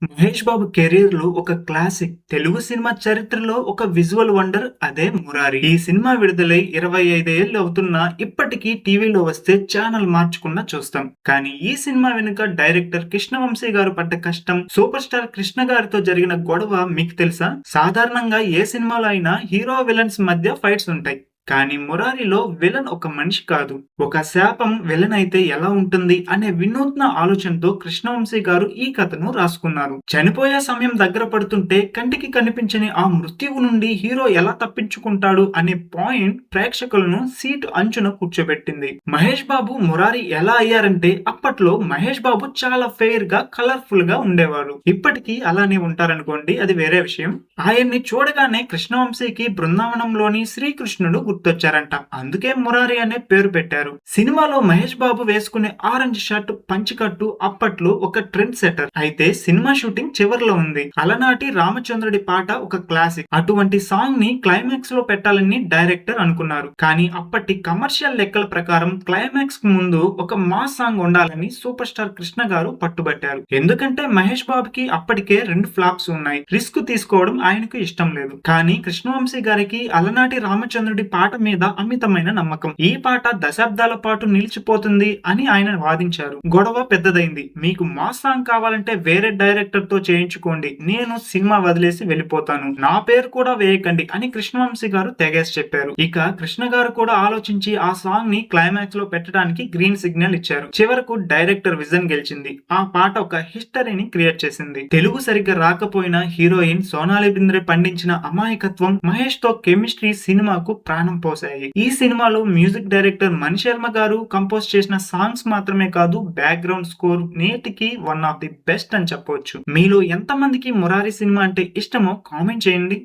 Mahesh Babu career లో ఒక classic Telugu cinema చరిత్రలో ఒక విజువల్ వండర్ అదే మురారి. ఈ సినిమా విడుదలై 25 ఏళ్లు అవుతున్నా ఇప్పటికీ టీవీలో వస్తే ఛానల్ మార్చకుండా చూస్తాం. కానీ ఈ సినిమా వెనుక డైరెక్టర్ కృష్ణవంశీ గారు పడ్డ కష్టం, సూపర్ స్టార్ కృష్ణ గారితో జరిగిన గొడవ మీకు తెలుసా? సాధారణంగా ఏ సినిమాలో అయినా హీరో విలన్స్ మధ్య ఫైట్స్ ఉంటాయి. కానీ మురారిలో విలన్ ఒక మనిషి కాదు, ఒక శాపం విలన్ అయితే ఎలా ఉంటుంది అనే వినూత్న ఆలోచనతో కృష్ణవంశీ గారు ఈ కథను రాసుకున్నారు. చనిపోయే సమయం దగ్గర పడుతుంటే కంటికి కనిపించని ఆ మృత్యువు నుండి హీరో ఎలా తప్పించుకుంటాడు అనే పాయింట్ ప్రేక్షకులను సీటు అంచున కూర్చోబెట్టింది. మహేష్ బాబు మురారి ఎలా అయ్యారంటే, అప్పట్లో మహేష్ బాబు చాలా ఫెయిర్ గా కలర్ఫుల్ గా ఉండేవారు. ఇప్పటికీ అలానే ఉంటారనుకోండి, అది వేరే విషయం. ఆయన్ని చూడగానే కృష్ణవంశీకి బృందావనంలోని శ్రీకృష్ణుడు గుర్తొచ్చారంట. అందుకే మురారి అనే పేరు పెట్టారు. సినిమాలో మహేష్ బాబు వేసుకునే ఆరెంజ్ షర్ట్, పంచికట్టు అప్పట్లో ఒక ట్రెండ్ సెటర్. అయితే సినిమా షూటింగ్ చివర్లో ఉంది. అలనాటి రామచంద్రుడి పాట ఒక క్లాసిక్. అటువంటి సాంగ్ ని క్లైమాక్స్ లో పెట్టాలని డైరెక్టర్ అనుకున్నారు. కానీ అప్పటి కమర్షియల్ లెక్కల ప్రకారం క్లైమాక్స్ కు ముందు ఒక మాస్ సాంగ్ ఉండాలని సూపర్ స్టార్ కృష్ణ గారు పట్టుబట్టారు. ఎందుకంటే మహేష్ బాబుకి అప్పటికే 2 ఫ్లాప్స్ ఉన్నాయి. రిస్క్ తీసుకోవడం ఆయనకు ఇష్టం లేదు. కానీ కృష్ణవంశీ గారికి అలనాటి రామచంద్రుడి పాట మీద అమితమైన నమ్మకం. ఈ పాట దశాబ్దాల పాటు నిలిచిపోతుంది అని ఆయన వాదించారు. గొడవ పెద్దదైంది. మీకు మాస్ సాంగ్ కావాలంటే వేరే డైరెక్టర్ తో చేయించుకోండి, నేను సినిమా వదిలేసి వెళ్ళిపోతాను, నా పేరు కూడా వేయకండి అని కృష్ణవంశీ గారు తెగేసి చెప్పారు. ఇక కృష్ణ గారు కూడా ఆలోచించి ఆ సాంగ్ ని క్లైమాక్స్ లో పెట్టడానికి గ్రీన్ సిగ్నల్ ఇచ్చారు. చివరకు డైరెక్టర్ విజన్ గెలిచింది. ఆ పాట ఒక హిస్టరీని క్రియేట్ చేసింది. తెలుగు సరిగ్గా రాకపోయినా హీరోయిన్ సోనాలి బింద్రే పండించిన అమాయకత్వం, మహేష్ తో కెమిస్ట్రీ సినిమాకు ప్రాణం పోసాయి. ఈ సినిమాలో మ్యూజిక్ డైరెక్టర్ మణి శర్మ గారు కంపోజ్ చేసిన సాంగ్స్ మాత్రమే కాదు, బ్యాక్గ్రౌండ్ స్కోర్ నేటికి వన్ ఆఫ్ ది బెస్ట్ అని చెప్పవచ్చు. మీలో ఎంత మందికి మురారి సినిమా అంటే ఇష్టమో కామెంట్ చేయండి.